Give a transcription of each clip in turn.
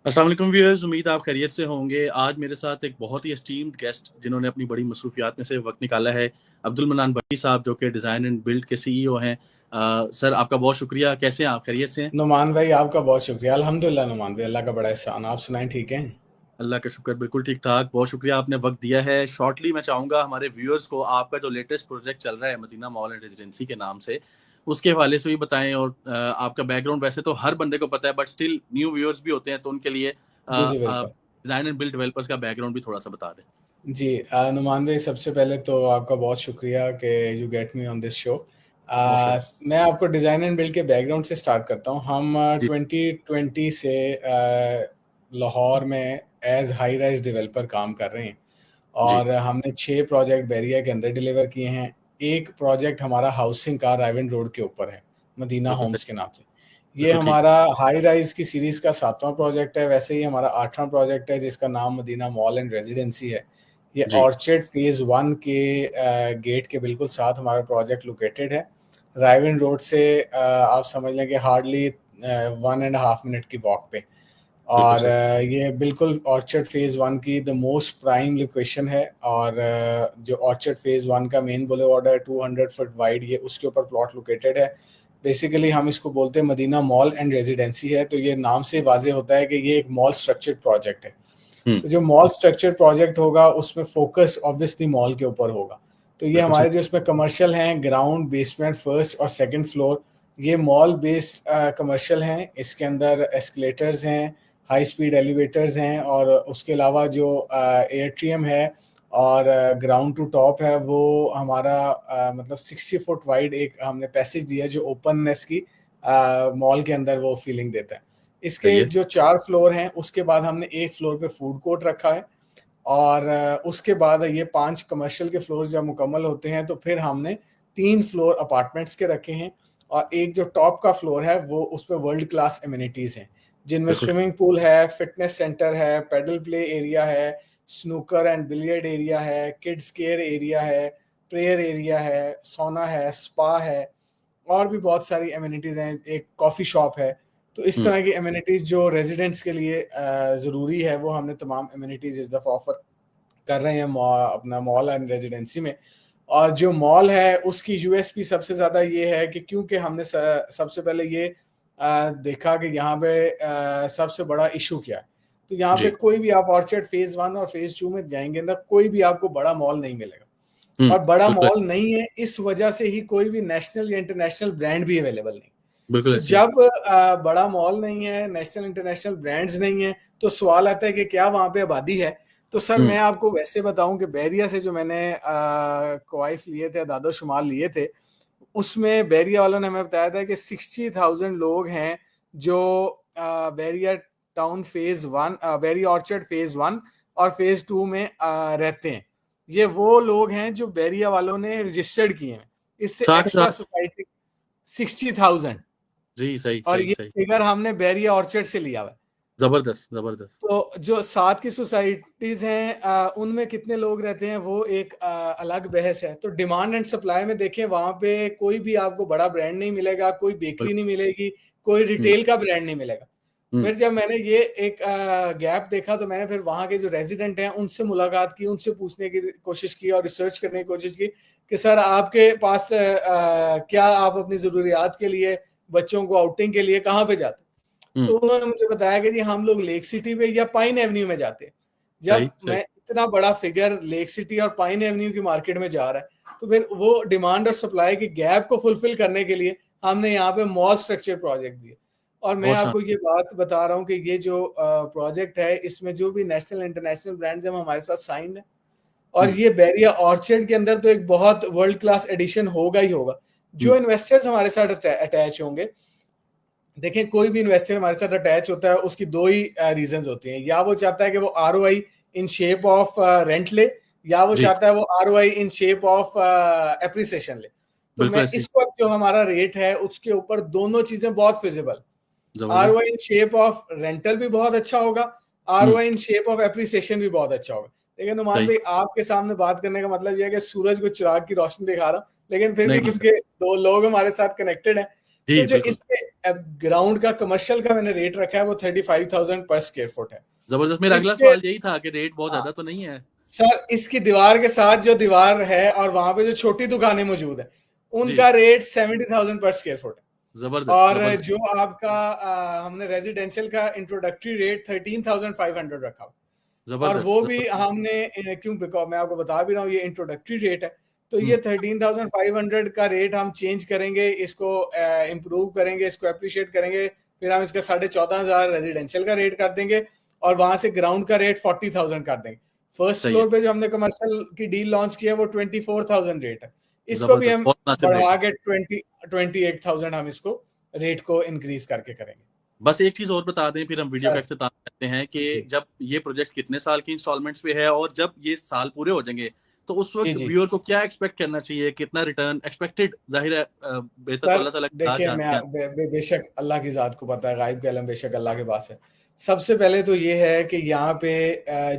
अस्सलाम वालेकुम व्यूअर्स, उम्मीद आप खैरियत से होंगे। आज मेरे साथ एक बहुत ही एस्टीम्ड गेस्ट जिन्होंने अपनी बड़ी मसरूफियात में से वक्त निकाला है, अब्दुल मन्नान भट्टी साहब, जो कि डिज़ाइन एंड बिल्ड के सीईओ हैं। सर, आपका बहुत शुक्रिया। कैसे हैं आप? खैरियत से हैं? नुमान भाई, आपका बहुत शुक्रिया। अल्हम्दुलिल्लाह नुमान भाई, अल्लाह का बड़ा एहसान। आप सुनाएं, ठीक हैं? अल्लाह का शुक्र, बिल्कुल ठीक ठाक। बहुत शुक्रिया, आपने वक्त दिया है। शॉर्टली मैं चाहूँगा हमारे व्यूअर्स को आपका जो लेटेस्ट प्रोजेक्ट चल रहा है मदीना मॉल एंड रेजिडेंसी के नाम से, उसके हवाले से भी बताएं। और आपका बैकग्राउंड वैसे तो हर बंदे को पता है, बट स्टिल न्यू व्यूअर्स भी होते हैं, तो उनके लिए जी जी, बिल्कुल। डिज़ाइन एंड बिल्ड डेवलपर्स का बैकग्राउंड भी थोड़ा सा बता दें। जी, नुमान भाई, सबसे पहले तो आपका बहुत शुक्रिया कि you get me on this show. Naushad मैं आपको डिज़ाइन एंड बिल्ड के बैकग्राउंड से स्टार्ट करता हूँ। हम जी 2020 से लाहौर में एज हाई राइज डेवलपर काम कर रहे हैं जी। और हमने 6 प्रोजेक्ट बैरिया के अंदर डिलीवर किए हैं। एक प्रोजेक्ट हमारा हाउसिंग का राइवन रोड के ऊपर है, मदीना होम्स के नाम से। ये बिल्कुल ठीक। हमारा हाई राइज की सीरीज का 7वां प्रोजेक्ट है। वैसे ही हमारा 8वां प्रोजेक्ट है जिसका नाम मदीना मॉल एंड रेजिडेंसी है। ये जी ऑर्चिड फेज 1 के गेट के बिल्कुल साथ हमारा प्रोजेक्ट लोकेटेड है। राइवन रोड से आप समझ लें कि हार्डली 1.5 मिनट की वॉक पे। बिल्कुल और सही। ये बिल्कुल ऑर्चर्ड फेज़ 1 की द मोस्ट प्राइम लोकेशन है। और जो ऑर्चर्ड फेज़ 1 का मेन बुलेवार्ड है 200 फुट वाइड, ये उसके ऊपर प्लॉट लोकेटेड है। बेसिकली हम इसको बोलते हैं मदीना मॉल एंड रेजिडेंसी है, तो ये नाम से वाज़ेह होता है कि ये एक मॉल स्ट्रक्चर्ड प्रोजेक्ट है। हुँ, तो जो मॉल स्ट्रक्चर्ड प्रोजेक्ट होगा उसमें फोकस ऑब्वियसली मॉल के ऊपर होगा। तो ये बिल्कुल सही। हमारे जो इसमें कमर्शियल हैं, ग्राउंड, बेसमेंट, फर्स्ट और सेकंड फ्लोर, ये मॉल बेस्ड कमर्शियल हैं। इसके अंदर एस्केलेटर्स हैं, हाई स्पीड एलिवेटर्स हैं, और उसके अलावा जो एयरट्रियम है और ग्राउंड टू टॉप है, वो हमारा मतलब 60 फुट वाइड एक हमने पैसेज दिया जो ओपननेस की मॉल के अंदर वो फीलिंग देता है। सही इसके है। जो 4 फ्लोर हैं, उसके बाद हमने एक फ्लोर पे फूड कोर्ट रखा है। और उसके बाद ये 5 कमर्शियल के फ्लोर जब मुकम्मल होते हैं तो फिर हमने 3 फ्लोर अपार्टमेंट्स के रखे हैं। और एक जो टॉप का फ्लोर है वो उसमें वर्ल्ड क्लास एमिनिटीज़ हैं, जिनमें बिल्कुल स्विमिंग पूल है, फिटनेस सेंटर है, पेडल प्ले एरिया है, स्नूकर एंड बिलियर्ड एरिया है, किड्स केयर एरिया है, प्रेयर एरिया है, सोना है, स्पा है, और भी बहुत सारी एमिनिटीज़ हैं, एक कॉफ़ी शॉप है। तो इस हुँ, तरह की एमिनिटीज़ जो रेजिडेंट्स के लिए ज़रूरी है, वो हमने तमाम एमिनिटीज़ इस दफ़ा ऑफ़र कर रहे हैं अपना मॉल एंड रेजिडेंसी में। और जो मॉल है उसकी यूएसपी सबसे ज़्यादा ये है कि क्योंकि हमने सबसे पहले ये देखा कि यहाँ पे सबसे बड़ा इशू क्या है। तो यहाँ पे जी। कोई भी आप ऑर्चर्ड फेज़ 1 और फेज़ 2 में जाएँगे ना, कोई भी आपको बड़ा मॉल नहीं मिलेगा। हुँ, और बड़ा बिल्कुल, मॉल नहीं है, इस वजह से ही कोई भी नेशनल या इंटरनेशनल ब्रांड भी अवेलेबल नहीं। बिल्कुल तो ऐसे ही। जब बड़ा मॉल नहीं है, नेशनल इंटरनेशनल ब्रांड्स नहीं है, तो सवाल आता है कि क्या वहाँ पे आबादी है? तो सर, हुँ, मैं आपको वैसे बताऊँ कि बैरिया से जो मैंने कवाइफ लिए थे, दादो-शुमार लिए थे, उसमें बैरिया वालों ने हमें बताया था कि 60,000 लोग हैं जो Bairia town phase 1, Bairia orchard phase 1 और फेज़ 2 में रहते हैं। ये वो लोग हैं जो बैरिया वालों ने रजिस्टर्ड किए हैं। इससे 60,000। Extra society 60,000। जी, सही, और सही, ये सही। फिगर हमने बैरिया ऑर्चर्ड से लिया हुआ है। ज़बरदस्त, ज़बरदस्त। तो जो साथ की सोसाइटीज हैं उनमें कितने लोग रहते हैं वो एक अलग बहस है। तो डिमांड एंड सप्लाई में देखें, वहां पे कोई भी आपको बड़ा ब्रांड नहीं मिलेगा, कोई बेकरी नहीं बिल्कुल। मिलेगी, कोई हुँ, रिटेल का ब्रांड नहीं मिलेगा। हुँ, फिर जब मैंने ये एक गैप देखा तो मैंने फिर वहां के जो रेजिडेंट हैं उनसे मुलाकात की, उनसे पूछने की कोशिश की और रिसर्च करने की कोशिश की कि सर, आपके पास क्या आप अपनी जरूरियात के लिए, बच्चों को आउटिंग के लिए कहाँ पे जाते हैं? हुँ, तो उन्होंने मुझे बताया कि जी हम लोग लेक सिटी पे या पाइन एवेन्यू में जाते हैं। सही, जब सही। मैं इतना बड़ा फिगर लेक सिटी और पाइन एवेन्यू की मार्केट में जा रहा है, तो फिर वो डिमांड और सप्लाई के गैप को फुलफिल करने के लिए हमने यहाँ पे मॉल स्ट्रक्चर प्रोजेक्ट दिए। और मैं बहुत आपको शानदार। ये बात बता रहा हूँ कि ये जो प्रोजेक्ट है, इसमें जो भी नेशनल इंटरनेशनल ब्रांड्स हैं वो हमारे साथ साइंड है। और हुँ, ये बैरिया ऑर्चर्ड के अंदर तो एक बहुत वर्ल्ड क्लास एडिशन होगा ही होगा। हुँ, जो इन्वेस्टर्स हमारे साथ अटैच होंगे, देखिए कोई भी इन्वेस्टर हमारे साथ अटैच होता है, उसकी दो ही रीजन होती हैं। या वो चाहता है कि वो ROI in shape of rent ले, या वो जी, चाहता है वो ROI in shape of appreciation ले। तो बिल्कुल मैं ऐसे ही। इस वक्त जो हमारा रेट है उसके ऊपर दोनों चीजें बहुत फिजिबल। ज़बरदस्त। ROI in shape of rental भी बहुत अच्छा होगा, हुँ, ROI in shape of appreciation भी बहुत अच्छा होगा। लेकिन नुमान सही। भाई, आपके सामने बात करने का मतलब यह है कि सूरज को चिराग की रोशनी दिखा रहा हूं, लेकिन फिर भी नहीं, नहीं सर। क्योंकि दो लोग हमारे साथ कनेक्टेड हैं, जी तो जो बिल्कुल इसके ग्राउंड का कमर्शियल का मैंने रेट रखा है वो 35,000 पर स्क्वायर फुट है। जबरदस्त। मेरा अगला इसके सवाल यही था कि रेट बहुत हाँ ज्यादा तो नहीं है? सर, इसकी दीवार के साथ जो दीवार है और वहां पे जो छोटी दुकानें मौजूद है जी उनका रेट 70,000 पर स्क्वायर फुट है। जबरदस्त और जबरदस्त जो आपका हमने रेजिडेंशियल का इंट्रोडक्टरी रेट 13,500 रखा हुआ। और जबरदस्त वो भी जबरदस्त। हमने क्यों, बिकॉज मैं आपको बता भी रहा हूँ ये इंट्रोडक्टरी रेट है, तो ये हम्म 13,500 का रेट हम चेंज करेंगे, इसको इम्प्रूव करेंगे, इसको अप्रिशिएट करेंगे, फिर हम इसका 14,500 रेजिडेंशियल का रेट कर देंगे और वहां से ग्राउंड का रेट 40,000 कर देंगे। फर्स्ट सही है। फ्लोर पे जो हमने कमर्शियल की डील लॉन्च किया है वो 24,000 रेट है, इसको भी जबरदस्त, हम बहुत मुनासिब रेट बढ़ा है। के 28,000 हम इसको रेट को इंक्रीज करके करेंगे। बस एक चीज और बता दें फिर हम वीडियो का सर इख्तिताम करते हैं कि जी जब ये प्रोजेक्ट कितने साल की इंस्टॉलमेंट्स पे है और जब ये साल पूरे हो जाएंगे तो उस जी वक्त जी व्यूअर को क्या एक्सपेक्ट करना चाहिए, कितना रिटर्न एक्सपेक्टेड? जाहिर है बेहतर तो सर अल्लाह ताला की जात देखिए, मैं जानते हैं। बेशक अल्लाह की ज़ात को पता है, गायब का इल्म बेशक अल्लाह के पास है। सबसे पहले तो ये है कि यहाँ पे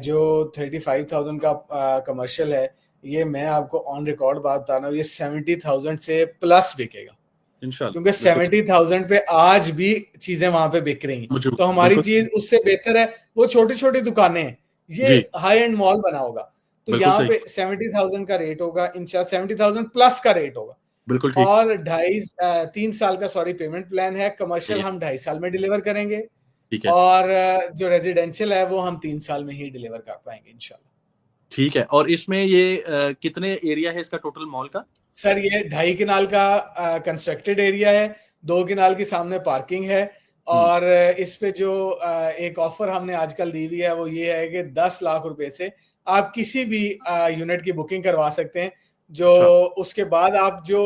जो 35,000 का कमर्शियल है, ये मैं आपको ऑन रिकॉर्ड बात बता रहा हूँ, ये 70,000 से प्लस बिकेगा, क्योंकि इंशाल्लाह बिल्कुल 70,000 पे आज भी चीजें वहां पे बिक रही हैं। मौजूद तो है, हमारी बिल्कुल। चीज उससे बेहतर है। वो छोटी छोटी दुकानें हैं, ये जी हाई एंड मॉल बना होगा, तो बिल्कुल यहाँ सही। पे 70,000 का रेट होगा, इंशाल्लाह 70,000 प्लस का रेट होगा। बिल्कुल ठीक। और 3 साल का सॉरी पेमेंट प्लान है। सही कमर्शियल है। हम 2.5 साल में डिलीवर करेंगे ठीक है। और जो रेजिडेंशियल है वो हम 3 साल में ही डिलीवर कर पाएंगे इंशाल्लाह। ठीक है। और इसमें ये कितने एरिया है इसका टोटल मॉल का? सर ये 2.5 किनाल का कंस्ट्रक्टेड एरिया है, 2 किनाल की सामने पार्किंग है। हम्म और इस पे जो एक ऑफर हमने आजकल दी हुई है वो ये है कि 10 लाख रुपए से आप किसी भी यूनिट की बुकिंग करवा सकते हैं। जो अच्छा उसके बाद आप जो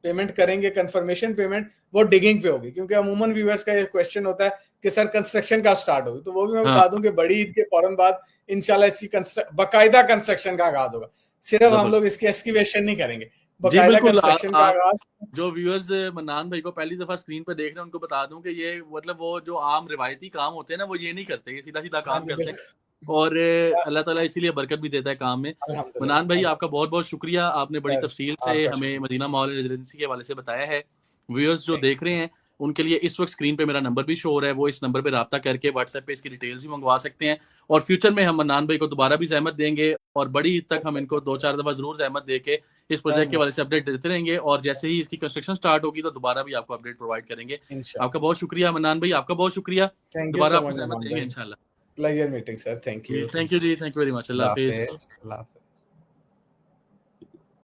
पेमेंट करेंगे, कंफर्मेशन पेमेंट, वो डिगिंग पे होगी, क्योंकि अमूमन व्यूअर्स का ये क्वेश्चन होता है कि सर कंस्ट्रक्शन कब स्टार्ट होगी, तो वो भी मैं हाँ बता दूं कि बड़ी ईद के फौरन बाद इंशाल्लाह इसकी बाकायदा कंस्ट्रक्शन का आगाज होगा। सिर्फ हम जबरदस्त। लोग इसकी एस्किवेशन नहीं करेंगे, जी बाकायदा बिल्कुल। कंस्ट्रक्शन का आप आगाज। जो व्यूअर्स मन्नान भाई को पहली दफा स्क्रीन पर देख रहे हैं उनको बता दूं कि ये मतलब वो जो आम रिवायती काम होते हैं ना वो ये नहीं करते, ये सीधा सीधा हाँ काम जी करते हैं। बिल्कुल। और अल्लाह ताला इसीलिए बरकत भी देता है काम में। मन्नान भाई अल्हम्दुलिल्लाह। आपका बहुत बहुत शुक्रिया, आपने बड़ी सर तफसील से आपका हमें शुक्रिया। मदीना मॉल रेजिडेंसी के हवाले से बताया है। व्यूअर्स जो थैंक देख रहे हैं उनके लिए इस वक्त स्क्रीन पे मेरा नंबर भी शो हो रहा है, वो इस नंबर पे रब्ता करके व्हाट्सएप पे इसकी डिटेल्स भी मंगवा सकते हैं। और फ्यूचर में हम मन्नान भाई को दोबारा भी जहमत देंगे और बड़ी ईद तक हम इनको 2-4 दफा जरूर जहमत दे के इस प्रोजेक्ट के हवाले से अपडेट देते रहेंगे और जैसे ही इसकी कंस्ट्रक्शन स्टार्ट होगी तो दोबारा भी आपको अपडेट प्रोवाइड करेंगे। आपका इंशाल्लाह। बहुत शुक्रिया मन्नान भाई, आपका बहुत शुक्रिया। थैंक यू दोबारा सो आपको मच जहमत अमान देंगे भाई। इंशाल्लाह। Pleasure meeting sir. थैंक जी यू थैंक यू जी, थैंक यू वेरी मच। अल्लाह अल्लाह हाफिज। हाफिज। अल्लाह हाफिज।